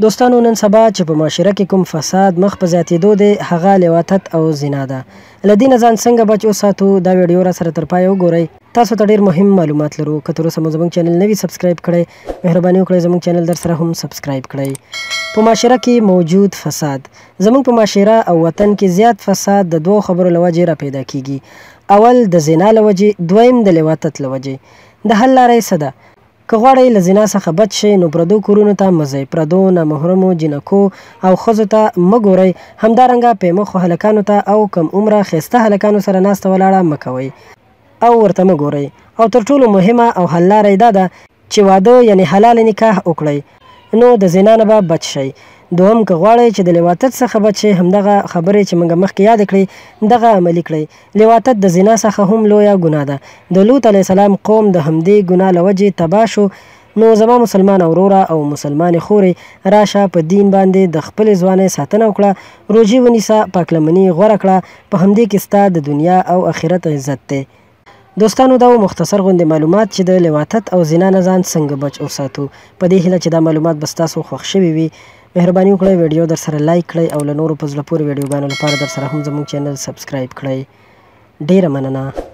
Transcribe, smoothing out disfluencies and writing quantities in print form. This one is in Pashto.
دوستانو نن سبا چې په معاشره کې کوم فساد مخ په زیاتېدو دی هغه لواطت او زنا ده. له دې نه ځان څنګه بچ وساتو دا ویډیو را سره تر پایه وګورئ. تاسو ته ډېر مهم معلومات لرو. که تر اوسه مو زموږ چینل نه وي سبسکرایب کړئ مهرباني وکړئ زموږ چینل در سره هم سبسکرایب کړئ. په معاشره کې موجود فساد زموږ په معاشره او وطن کې زیات فساد د دوو خبرو له وجې را پیدا کیږي. اول د زنا له وجې، دویم د لواطت له وجې. د حل لاره یې څه ده؟ که غواړئ له زنا څخه بچ شئ نو پردو کورونو ته مه ځئ، پردو نامحرمو جینکو او ښځو ته مه ګورئ، همدارنګه پیمخو هلکانو ته او کم عمره ښایسته هلکانو سره ناسته ولاړه مه کوئ او ورته مه ګورئ. او تر ټولو مهمه او حل لاره یې دا ده چې واده یعنې حلال نکاح وکړئ نو د زنا نه به بچ شئ. دوهم که غواړئ چې د لواطت څخه بچ شئ همدغه خبرې چې موږ مخکې یادې کړئ دغه عملي کړئ. لواطت د زنا څخه هم لویه ګناه ده. د لوط علیه السلام قوم د همدې ګناه له وجې تباه شو. نو زما مسلمان وروره او مسلمانې خورې راشه په دین باندې د خپلې ځوانۍ ساتنه وکړه، روژې ونیسه، پاکلمني غوره کړه، په همدې کې ستا د دنیا او آخرت عزت دی. دوستانو دا و مختصر غوندې معلومات چې د لواطت او زنا نه ځان څنګه بچ وساتو. په دې هیله چې دا معلومات به ستاسو خوښ شوي وي. مهرباني وکړئ ویډیو در سره لایک کړئ او له نورو په زړه پورې ویډیوګانو لپاره در سره هم زموږ چینل سبسکرایب کړئ. ډیره مننه.